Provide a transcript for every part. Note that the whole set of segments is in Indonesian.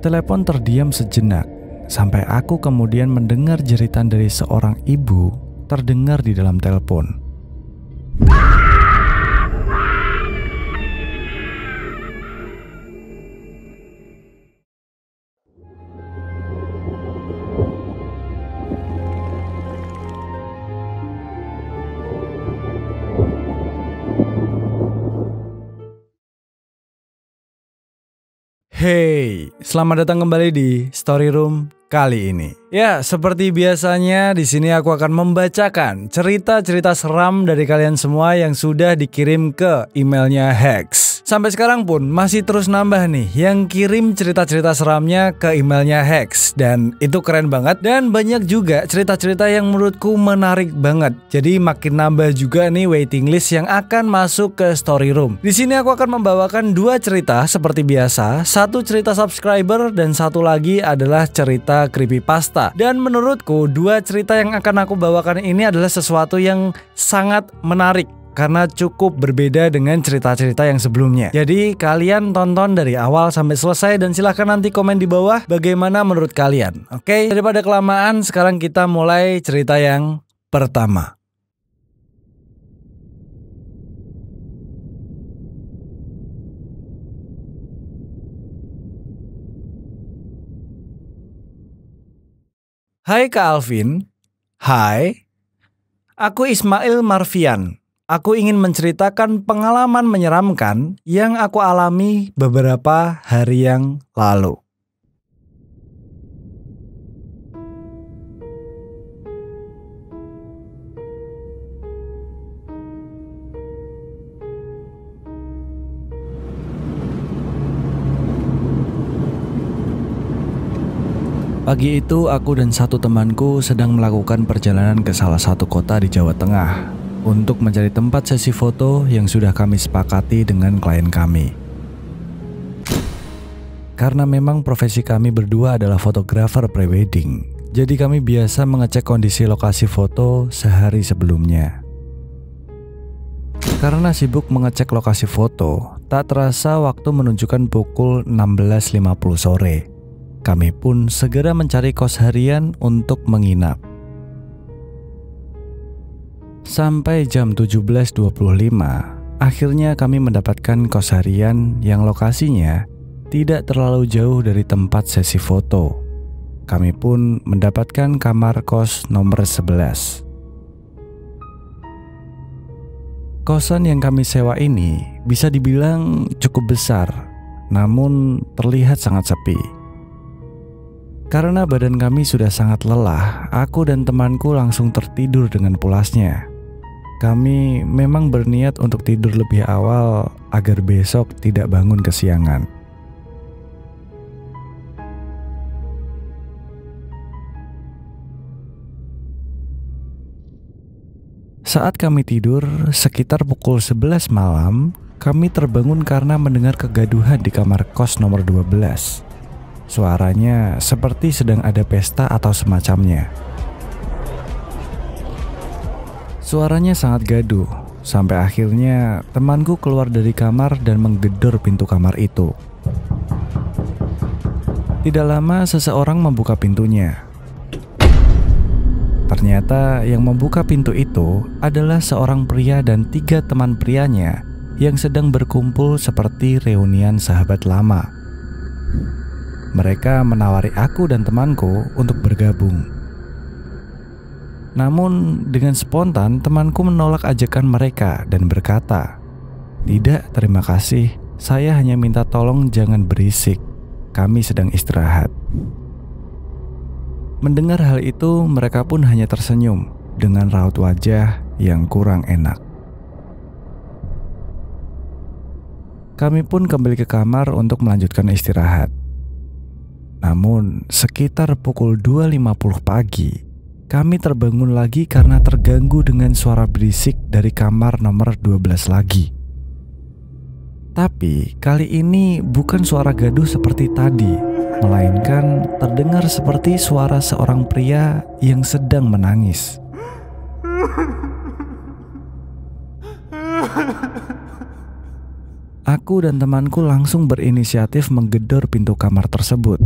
Telepon terdiam sejenak, sampai aku kemudian mendengar jeritan dari seorang ibu terdengar di dalam telepon. Hey, selamat datang kembali di Story Room kali ini. Ya, seperti biasanya di sini aku akan membacakan cerita-cerita seram dari kalian semua yang sudah dikirim ke emailnya Hex. Sampai sekarang pun masih terus nambah nih yang kirim cerita-cerita seramnya ke emailnya Hex, dan itu keren banget, dan banyak juga cerita-cerita yang menurutku menarik banget. Jadi makin nambah juga nih waiting list yang akan masuk ke Story Room. Di sini aku akan membawakan 2 cerita seperti biasa, 1 cerita subscriber dan 1 lagi adalah cerita creepypasta. Dan menurutku 2 cerita yang akan aku bawakan ini adalah sesuatu yang sangat menarik karena cukup berbeda dengan cerita-cerita yang sebelumnya. Jadi kalian tonton dari awal sampai selesai dan silahkan nanti komen di bawah bagaimana menurut kalian. Oke, daripada kelamaan, sekarang kita mulai cerita yang pertama. Hai Kak Alvin. Hai. Aku Ismail Marfian. Aku ingin menceritakan pengalaman menyeramkan yang aku alami beberapa hari yang lalu. Pagi itu aku dan 1 temanku sedang melakukan perjalanan ke salah satu kota di Jawa Tengah untuk mencari tempat sesi foto yang sudah kami sepakati dengan klien kami. Karena memang profesi kami berdua adalah fotografer prewedding, jadi kami biasa mengecek kondisi lokasi foto sehari sebelumnya. Karena sibuk mengecek lokasi foto, tak terasa waktu menunjukkan pukul 16.50 sore. Kami pun segera mencari kos harian untuk menginap. Sampai jam 17.25, akhirnya kami mendapatkan kos harian yang lokasinya tidak terlalu jauh dari tempat sesi foto. Kami pun mendapatkan kamar kos nomor 11. Kosan yang kami sewa ini bisa dibilang cukup besar, namun terlihat sangat sepi. Karena badan kami sudah sangat lelah, aku dan temanku langsung tertidur dengan pulasnya. Kami memang berniat untuk tidur lebih awal agar besok tidak bangun kesiangan. Saat kami tidur, sekitar pukul 11 malam, kami terbangun karena mendengar kegaduhan di kamar kos nomor 12. Suaranya seperti sedang ada pesta atau semacamnya. Suaranya sangat gaduh, sampai akhirnya temanku keluar dari kamar dan menggedor pintu kamar itu. Tidak lama seseorang membuka pintunya. Ternyata yang membuka pintu itu adalah seorang pria dan 3 teman prianya yang sedang berkumpul seperti reunian sahabat lama. Mereka menawari aku dan temanku untuk bergabung. Namun dengan spontan temanku menolak ajakan mereka dan berkata, "Tidak, terima kasih. Saya hanya minta tolong jangan berisik. Kami sedang istirahat." Mendengar hal itu, mereka pun hanya tersenyum dengan raut wajah yang kurang enak. Kami pun kembali ke kamar untuk melanjutkan istirahat. Namun sekitar pukul 2.50 pagi, kami terbangun lagi karena terganggu dengan suara berisik dari kamar nomor 12 lagi. Tapi kali ini bukan suara gaduh seperti tadi, melainkan terdengar seperti suara seorang pria yang sedang menangis. Aku dan temanku langsung berinisiatif menggedor pintu kamar tersebut.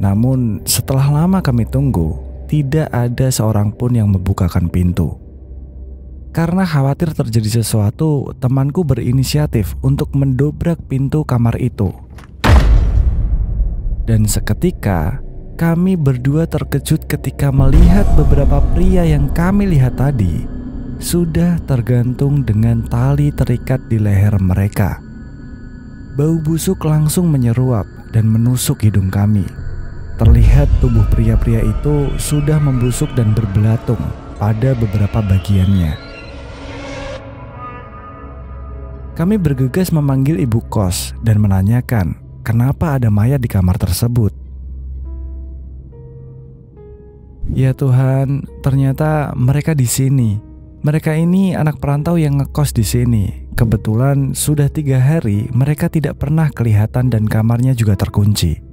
Namun setelah lama kami tunggu, tidak ada seorang pun yang membukakan pintu. Karena khawatir terjadi sesuatu, temanku berinisiatif untuk mendobrak pintu kamar itu. Dan seketika, kami berdua terkejut ketika melihat beberapa pria yang kami lihat tadi sudah tergantung dengan tali terikat di leher mereka. Bau busuk langsung menyeruap dan menusuk hidung kami. Terlihat tubuh pria-pria itu sudah membusuk dan berbelatung pada beberapa bagiannya. Kami bergegas memanggil ibu kos dan menanyakan kenapa ada mayat di kamar tersebut. Ya Tuhan, ternyata mereka di sini. Mereka ini anak perantau yang ngekos di sini. Kebetulan sudah 3 hari mereka tidak pernah kelihatan dan kamarnya juga terkunci.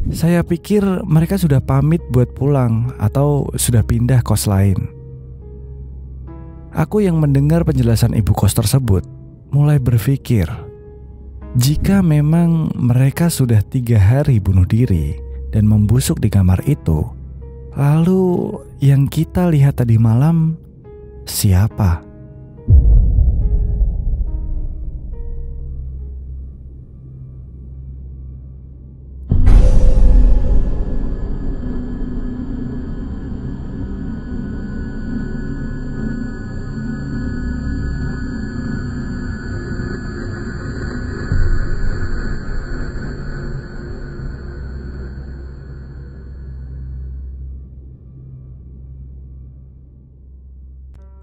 Saya pikir mereka sudah pamit buat pulang atau sudah pindah kos lain. Aku yang mendengar penjelasan ibu kos tersebut mulai berpikir, jika memang mereka sudah 3 hari bunuh diri dan membusuk di kamar itu, lalu yang kita lihat tadi malam siapa?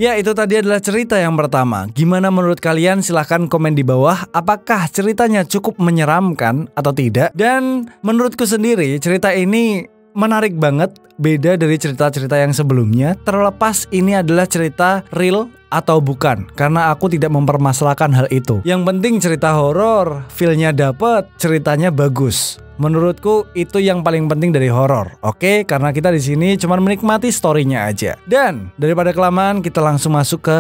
Ya, itu tadi adalah cerita yang pertama. Gimana menurut kalian? Silahkan komen di bawah. Apakah ceritanya cukup menyeramkan atau tidak? Dan menurutku sendiri cerita ini menarik banget, beda dari cerita-cerita yang sebelumnya. Terlepas ini adalah cerita real atau bukan, karena aku tidak mempermasalahkan hal itu. Yang penting cerita horor, feel-nya dapet, ceritanya bagus. Menurutku itu yang paling penting dari horor. Oke, karena kita di sini cuma menikmati story-nya aja. Dan daripada kelamaan, kita langsung masuk ke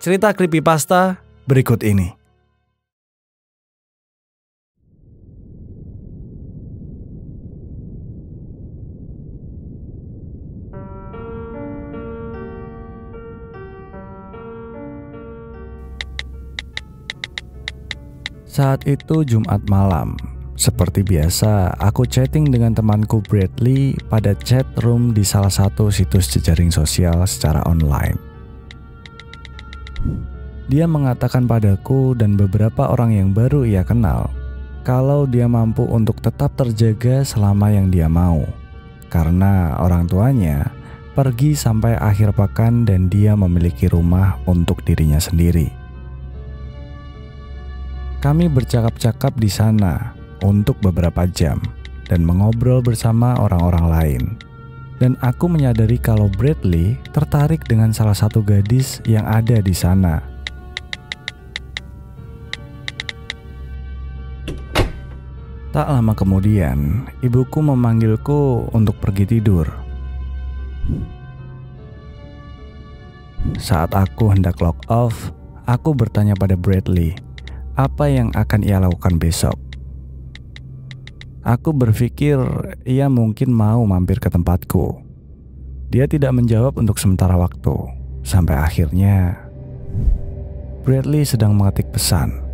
cerita creepypasta berikut ini. Saat itu Jumat malam. Seperti biasa, aku chatting dengan temanku Bradley pada chat room di salah satu situs jejaring sosial secara online. Dia mengatakan padaku dan beberapa orang yang baru ia kenal kalau dia mampu untuk tetap terjaga selama yang dia mau, karena orang tuanya pergi sampai akhir pekan dan dia memiliki rumah untuk dirinya sendiri. Kami bercakap-cakap di sana untuk beberapa jam dan mengobrol bersama orang-orang lain. Dan aku menyadari kalau Bradley tertarik dengan salah satu gadis yang ada di sana. Tak lama kemudian, ibuku memanggilku untuk pergi tidur. Saat aku hendak log off, aku bertanya pada Bradley apa yang akan ia lakukan besok. Aku berpikir ia mungkin mau mampir ke tempatku. Dia tidak menjawab untuk sementara waktu, sampai akhirnya Bradley sedang mengetik pesan.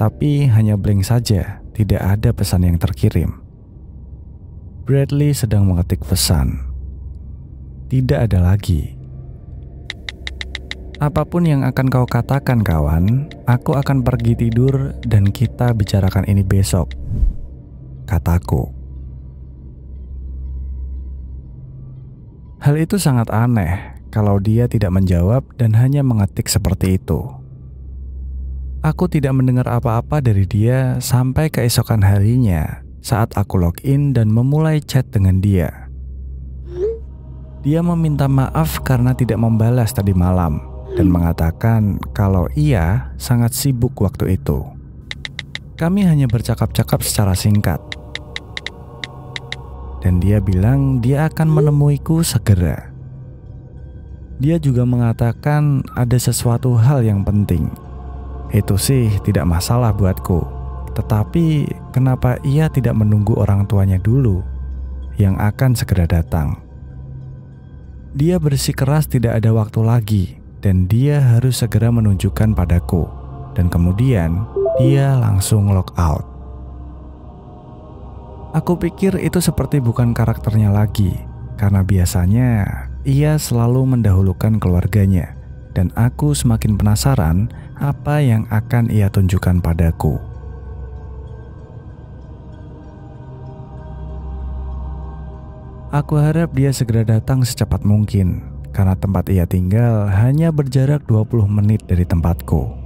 Tapi hanya blank saja, tidak ada pesan yang terkirim. Bradley sedang mengetik pesan. Tidak ada lagi. Apapun yang akan kau katakan kawan, aku akan pergi tidur dan kita bicarakan ini besok, kataku. Hal itu sangat aneh kalau dia tidak menjawab dan hanya mengetik seperti itu. Aku tidak mendengar apa-apa dari dia sampai keesokan harinya saat aku login dan memulai chat dengan dia. Dia meminta maaf karena tidak membalas tadi malam dan mengatakan kalau ia sangat sibuk waktu itu. Kami hanya bercakap-cakap secara singkat. Dan dia bilang dia akan menemuiku segera. Dia juga mengatakan ada sesuatu hal yang penting. Itu sih tidak masalah buatku. Tetapi kenapa ia tidak menunggu orang tuanya dulu yang akan segera datang? Dia bersikeras tidak ada waktu lagi dan dia harus segera menunjukkan padaku. Dan kemudian dia langsung lock out. Aku pikir itu seperti bukan karakternya lagi, karena biasanya ia selalu mendahulukan keluarganya. Dan aku semakin penasaran apa yang akan ia tunjukkan padaku. Aku harap dia segera datang secepat mungkin, karena tempat ia tinggal hanya berjarak 20 menit dari tempatku.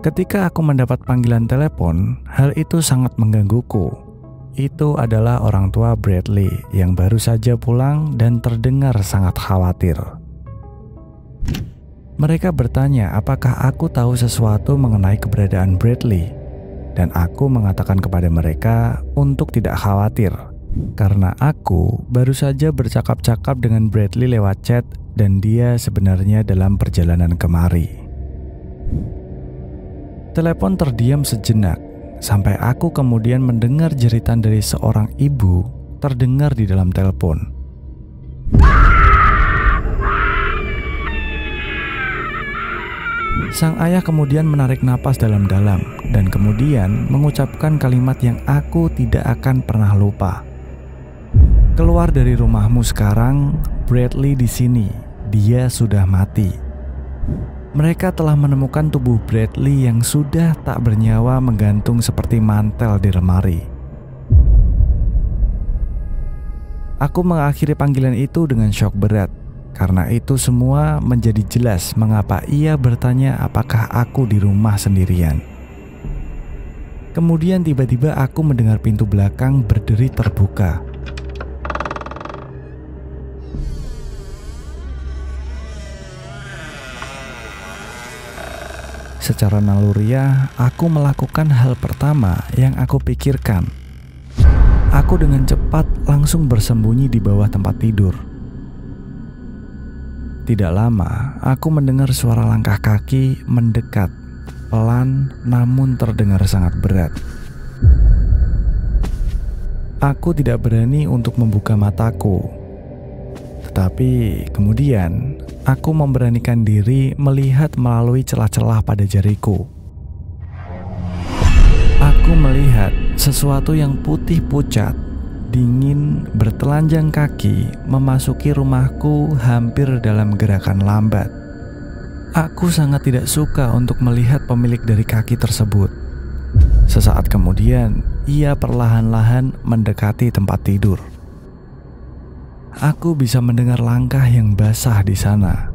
Ketika aku mendapat panggilan telepon, hal itu sangat menggangguku. Itu adalah orang tua Bradley yang baru saja pulang dan terdengar sangat khawatir. Mereka bertanya apakah aku tahu sesuatu mengenai keberadaan Bradley, dan aku mengatakan kepada mereka untuk tidak khawatir, karena aku baru saja bercakap-cakap dengan Bradley lewat chat dan dia sebenarnya dalam perjalanan kemari. Telepon terdiam sejenak, sampai aku kemudian mendengar jeritan dari seorang ibu terdengar di dalam telepon. Sang ayah kemudian menarik napas dalam-dalam dan kemudian mengucapkan kalimat yang aku tidak akan pernah lupa. Keluar dari rumahmu sekarang, Bradley di sini. Dia sudah mati. Mereka telah menemukan tubuh Bradley yang sudah tak bernyawa menggantung seperti mantel di lemari. Aku mengakhiri panggilan itu dengan syok berat, karena itu semua menjadi jelas mengapa ia bertanya apakah aku di rumah sendirian. Kemudian tiba-tiba aku mendengar pintu belakang berderi terbuka. Secara naluriah, aku melakukan hal pertama yang aku pikirkan. Aku dengan cepat langsung bersembunyi di bawah tempat tidur. Tidak lama, aku mendengar suara langkah kaki mendekat, pelan namun terdengar sangat berat. Aku tidak berani untuk membuka mataku. Tetapi kemudian aku memberanikan diri melihat melalui celah-celah pada jariku. Aku melihat sesuatu yang putih pucat, dingin, bertelanjang kaki memasuki rumahku hampir dalam gerakan lambat. Aku sangat tidak suka untuk melihat pemilik dari kaki tersebut. Sesaat kemudian, ia perlahan-lahan mendekati tempat tidur. Aku bisa mendengar langkah yang basah di sana.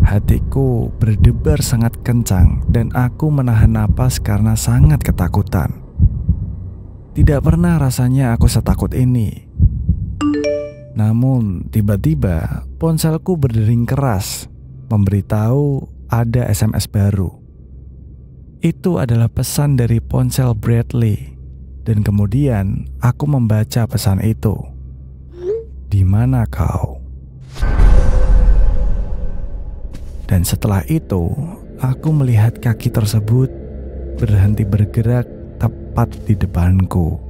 Hatiku berdebar sangat kencang dan aku menahan napas karena sangat ketakutan. Tidak pernah rasanya aku setakut ini. Namun tiba-tiba ponselku berdering keras, memberitahu ada SMS baru. Itu adalah pesan dari ponsel Bradley, dan kemudian aku membaca pesan itu. Di mana kau? Dan setelah itu, aku melihat kaki tersebut berhenti bergerak tepat di depanku.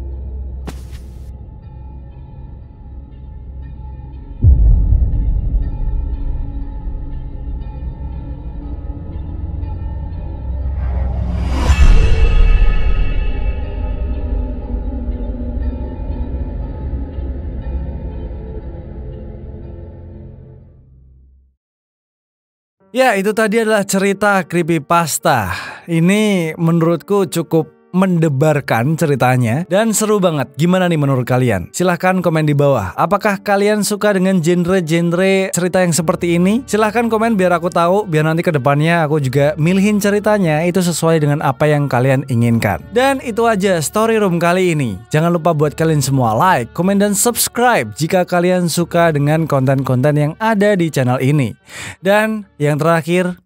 Ya, itu tadi adalah cerita creepypasta. Ini menurutku cukup mendebarkan ceritanya dan seru banget. Gimana nih menurut kalian? Silahkan komen di bawah. Apakah kalian suka dengan genre-genre cerita yang seperti ini? Silahkan komen biar aku tahu, biar nanti ke depannya aku juga milihin ceritanya itu sesuai dengan apa yang kalian inginkan. Dan itu aja Story Room kali ini. Jangan lupa buat kalian semua like, komen, dan subscribe jika kalian suka dengan konten-konten yang ada di channel ini. Dan yang terakhir,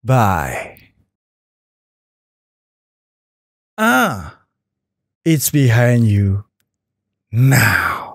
bye. It's behind you now.